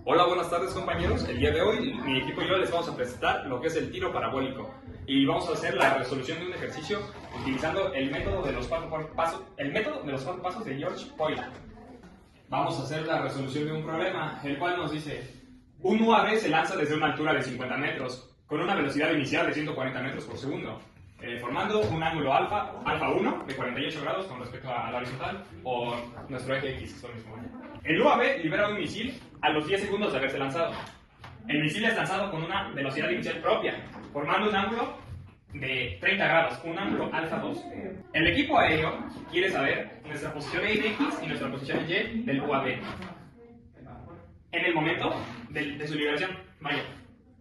Hola, buenas tardes compañeros. El día de hoy mi equipo y yo les vamos a presentar lo que es el tiro parabólico y vamos a hacer la resolución de un ejercicio utilizando el método de los cuatro pasos de George Poila. Vamos a hacer la resolución de un problema, el cual nos dice: un UAV se lanza desde una altura de 50 metros con una velocidad inicial de 140 metros por segundo, formando un ángulo alfa 1 de 48 grados con respecto a la horizontal o nuestro eje X, es lo mismo. El UAV libera un misil a los 10 segundos de haberse lanzado. El misil es lanzado con una velocidad inicial propia, formando un ángulo de 30 grados, un ángulo alfa 2. El equipo aéreo quiere saber nuestra posición en X y nuestra posición en Y del UAV en el momento de su liberación. Vaya,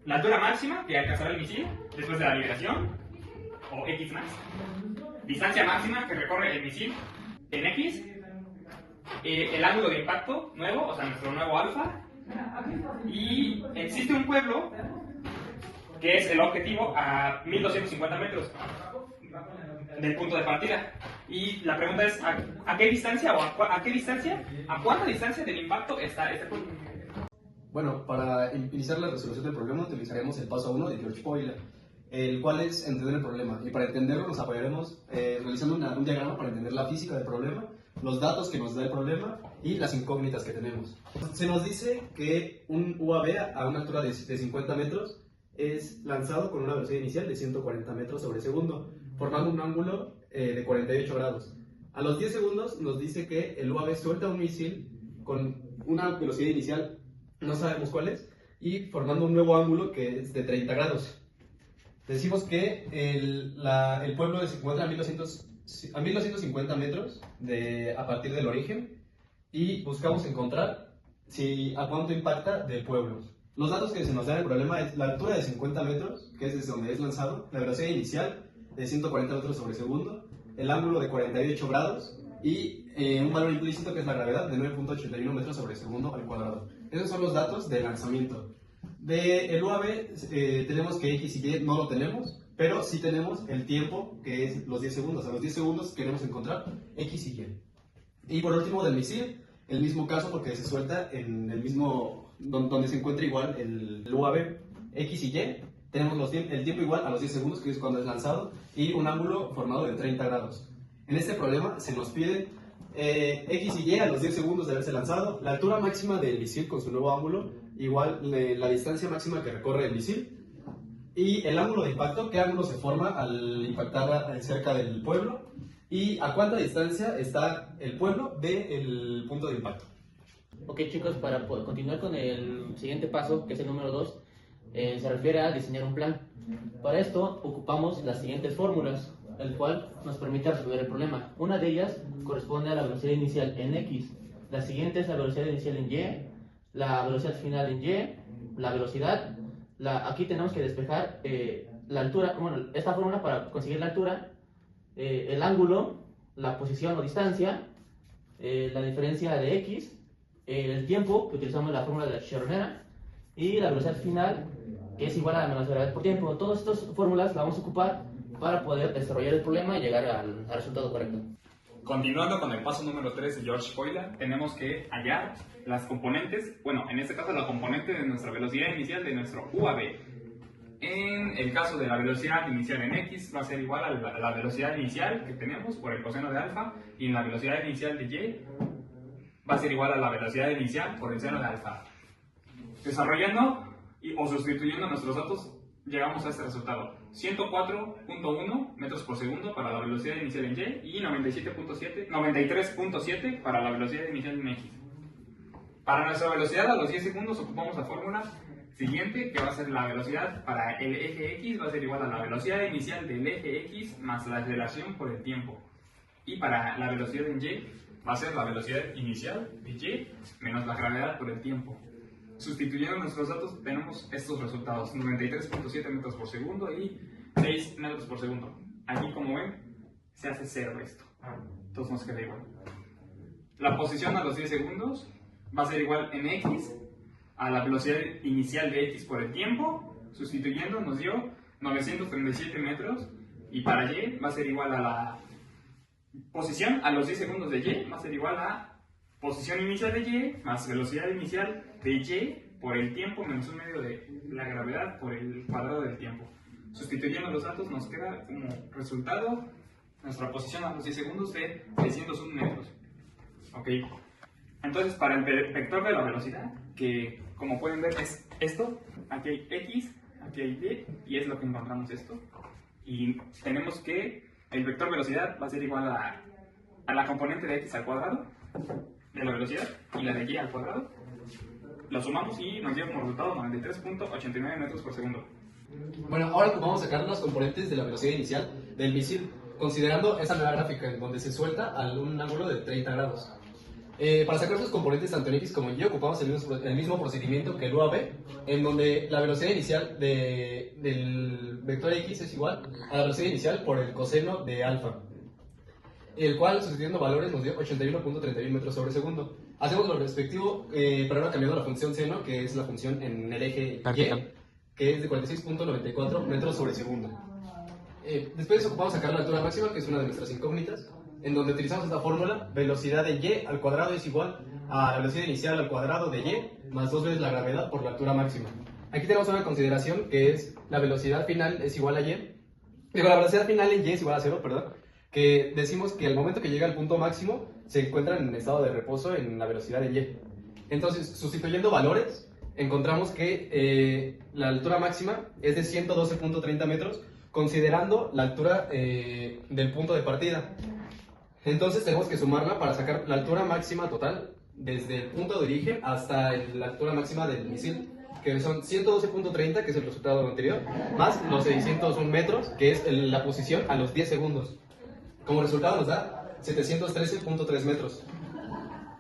la altura máxima que alcanzará el misil después de la liberación, o X max, distancia máxima que recorre el misil en X, el ángulo de impacto nuevo, o sea, nuestro nuevo alfa, y existe un pueblo que es el objetivo a 1250 metros del punto de partida. Y la pregunta es: ¿a qué distancia o a cuánta distancia del impacto está este pueblo? Bueno, para iniciar la resolución del problema utilizaremos el paso 1 de George Poila, el cual es entender el problema. Y para entenderlo nos apoyaremos realizando un diagrama para entender la física del problema, los datos que nos da el problema y las incógnitas que tenemos. Se nos dice que un UAV a una altura de 50 metros es lanzado con una velocidad inicial de 140 metros sobre segundo, formando un ángulo de 48 grados. A los 10 segundos nos dice que el UAV suelta un misil con una velocidad inicial, no sabemos cuál es, y formando un nuevo ángulo que es de 30 grados. Decimos que el pueblo se encuentra a 1250 metros a partir del origen y buscamos encontrar a cuánto impacta del pueblo. Los datos que se nos dan en el problema es la altura de 50 metros, que es desde donde es lanzado, la velocidad inicial de 140 metros sobre segundo, el ángulo de 48 grados y un valor implícito que es la gravedad de 9.81 metros sobre segundo al cuadrado. Esos son los datos de lanzamiento. Del UAV tenemos que X y Y no lo tenemos, pero sí tenemos el tiempo, que es los 10 segundos. A los 10 segundos queremos encontrar X y Y. Y por último, del misil, el mismo caso porque se suelta en el mismo, donde se encuentra igual el UAV X y Y. Tenemos el tiempo igual a los 10 segundos, que es cuando es lanzado, y un ángulo formado de 30 grados. En este problema se nos pide X y Y a los 10 segundos de haberse lanzado, la altura máxima del misil con su nuevo ángulo, igual la distancia máxima que recorre el misil, y el ángulo de impacto, qué ángulo se forma al impactar cerca del pueblo, y a cuánta distancia está el pueblo del punto de impacto. Ok chicos, para poder continuar con el siguiente paso, que es el número 2, se refiere a diseñar un plan. Para esto ocupamos las siguientes fórmulas, el cual nos permite resolver el problema. Una de ellas corresponde a la velocidad inicial en X, la siguiente es la velocidad inicial en Y, la velocidad final en Y, la velocidad, aquí tenemos que despejar la altura, bueno, esta fórmula para conseguir la altura, el ángulo, la posición o distancia, la diferencia de X, el tiempo, que utilizamos la fórmula de la chicharronera, y la velocidad final, que es igual a la velocidad por tiempo. Todas estas fórmulas las vamos a ocupar para poder desarrollar el problema y llegar al resultado correcto. Continuando con el paso número 3 de George Poila, tenemos que hallar las componentes, bueno, en este caso la componente de nuestra velocidad inicial de nuestro UAV. En el caso de la velocidad inicial en X va a ser igual a la velocidad inicial que tenemos por el coseno de alfa, y en la velocidad inicial de Y va a ser igual a la velocidad inicial por el seno de alfa. Desarrollando o sustituyendo nuestros datos, llegamos a este resultado: 104.1 metros por segundo para la velocidad inicial en Y y 93.7 para la velocidad inicial en X. Para nuestra velocidad a los 10 segundos ocupamos la fórmula siguiente, que va a ser la velocidad para el eje X va a ser igual a la velocidad inicial del eje X más la aceleración por el tiempo. Y para la velocidad en Y va a ser la velocidad inicial de Y menos la gravedad por el tiempo. Sustituyendo nuestros datos tenemos estos resultados: 93.7 metros por segundo y 6 metros por segundo. Aquí, como ven, se hace cero esto, entonces nos queda igual. La posición a los 10 segundos va a ser igual en X a la velocidad inicial de X por el tiempo. Sustituyendo nos dio 937 metros, y para Y va a ser igual a la posición a los 10 segundos de Y, va a ser igual a posición inicial de Y más velocidad inicial de Y por el tiempo menos 1/2 de la gravedad por el cuadrado del tiempo. Sustituyendo los datos nos queda como resultado nuestra posición a los 10 segundos de 601 metros. Ok, entonces para el vector de la velocidad, que como pueden ver es esto, aquí hay X, aquí hay Y es lo que encontramos esto. Y tenemos que el vector velocidad va a ser igual a la componente de X al cuadrado de la velocidad y la de Y al cuadrado. Lo sumamos y nos lleva como resultado 93.89 metros por segundo. Bueno, ahora vamos a sacar las componentes de la velocidad inicial del misil, considerando esa nueva gráfica en donde se suelta a un ángulo de 30 grados. Para sacar sus componentes tanto en X como en Y ocupamos el mismo procedimiento que el UAV, en donde la velocidad inicial del vector X es igual a la velocidad inicial por el coseno de alfa, el cual, sustituyendo valores, nos dio 81.31 metros sobre segundo. Hacemos lo respectivo, pero ahora cambiando la función seno, que es la función en el eje Y, que es de 46.94 metros sobre segundo. Después ocupamos sacar la altura máxima, que es una de nuestras incógnitas, en donde utilizamos esta fórmula: velocidad de Y al cuadrado es igual a la velocidad inicial al cuadrado de Y más 2 veces la gravedad por la altura máxima. Aquí tenemos una consideración que es la velocidad final es igual a Y. Digo, la velocidad final en Y es igual a 0, perdón, que decimos que al momento que llega al punto máximo se encuentran en estado de reposo en la velocidad de Y. Entonces, sustituyendo valores, encontramos que la altura máxima es de 112.30 metros, considerando la altura del punto de partida. Entonces tenemos que sumarla para sacar la altura máxima total desde el punto de origen hasta la altura máxima del misil, que son 112.30, que es el resultado anterior, más los 601 metros, que es la posición a los 10 segundos. Como resultado nos da 713.3 metros.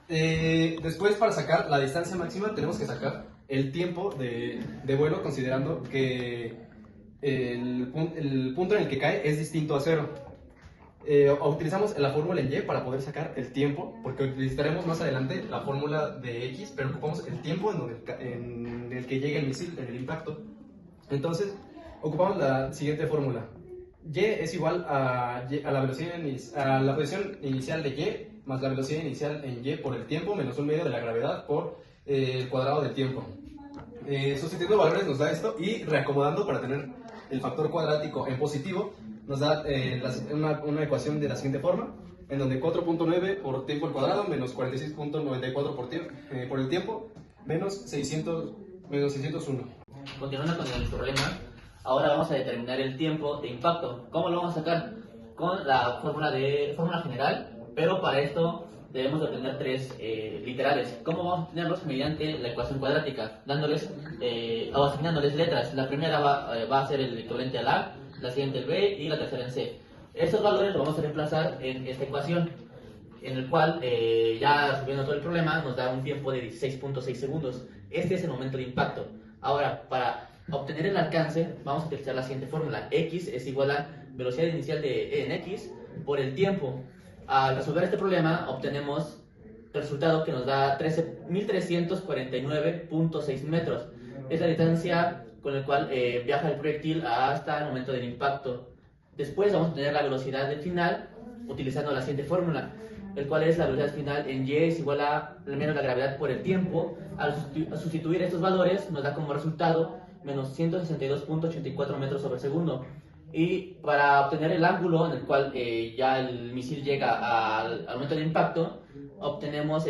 Después, para sacar la distancia máxima, tenemos que sacar el tiempo de vuelo, considerando que el punto en el que cae es distinto a 0. Utilizamos la fórmula en Y para poder sacar el tiempo, porque utilizaremos más adelante la fórmula de X, pero ocupamos el tiempo en el que llega el misil, en el impacto. Entonces, ocupamos la siguiente fórmula. Y es igual a la posición inicial de Y más la velocidad inicial en Y por el tiempo menos 1/2 de la gravedad por el cuadrado del tiempo. Sustituyendo valores nos da esto, y reacomodando para tener el factor cuadrático en positivo nos da una ecuación de la siguiente forma, en donde 4.9 por tiempo al cuadrado menos 46.94 por el tiempo menos 601. Continuando con el problema, ahora vamos a determinar el tiempo de impacto. ¿Cómo lo vamos a sacar? Con la fórmula general, pero para esto debemos de obtener tres literales. ¿Cómo vamos a obtenerlos? Mediante la ecuación cuadrática, o asignándoles letras. La primera va a ser el equivalente al A, la siguiente el B y la tercera en C. Estos valores los vamos a reemplazar en esta ecuación, en el cual, ya resolviendo todo el problema, nos da un tiempo de 16.6 segundos. Este es el momento de impacto. Ahora, para obtener el alcance, vamos a utilizar la siguiente fórmula. X es igual a velocidad inicial de E en X por el tiempo. Al resolver este problema, obtenemos el resultado que nos da 13.349.6 metros. Es la distancia con la cual viaja el proyectil hasta el momento del impacto. Después vamos a obtener la velocidad del final utilizando la siguiente fórmula, el cual es la velocidad final en Y es igual a menos la gravedad por el tiempo. Al sustituir estos valores nos da como resultado menos 162.84 metros sobre segundo. Y para obtener el ángulo en el cual ya el misil llega al momento del impacto, obtenemos,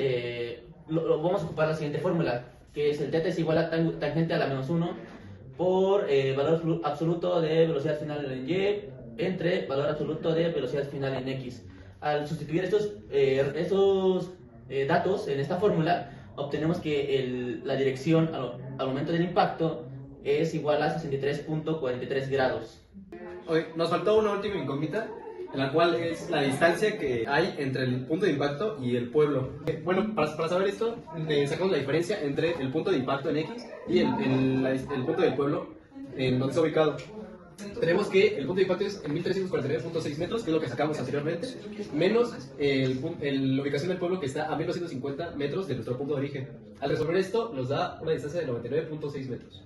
vamos a ocupar la siguiente fórmula, que es el θ es igual a tangente a la menos 1 por valor absoluto de velocidad final en Y entre valor absoluto de velocidad final en X. Al sustituir estos datos en esta fórmula, obtenemos que la dirección al momento del impacto es igual a 63.43 grados. Oye, nos faltó una última incógnita, en la cual es la distancia que hay entre el punto de impacto y el pueblo. Bueno, para saber esto, sacamos la diferencia entre el punto de impacto en X y el punto del pueblo en donde está ubicado. Tenemos que el punto de impacto es en 1349.6 metros, que es lo que sacamos anteriormente, menos la ubicación del pueblo, que está a 1250 metros de nuestro punto de origen. Al resolver esto, nos da una distancia de 99.6 metros.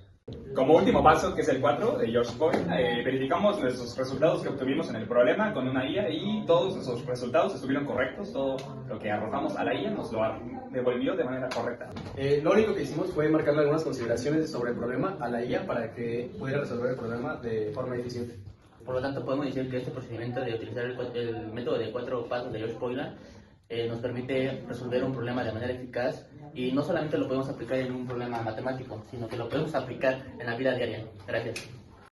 Como último paso, que es el 4 de George Boyle, verificamos nuestros resultados que obtuvimos en el problema con una IA y todos esos resultados estuvieron correctos. Todo lo que arrojamos a la IA nos lo devolvió de manera correcta. Lo único que hicimos fue marcarle algunas consideraciones sobre el problema a la IA para que pudiera resolver el problema de forma eficiente. Por lo tanto, podemos decir que este procedimiento de utilizar el método de 4 pasos de George Boyle nos permite resolver un problema de manera eficaz, y no solamente lo podemos aplicar en un problema matemático, sino que lo podemos aplicar en la vida diaria. Gracias.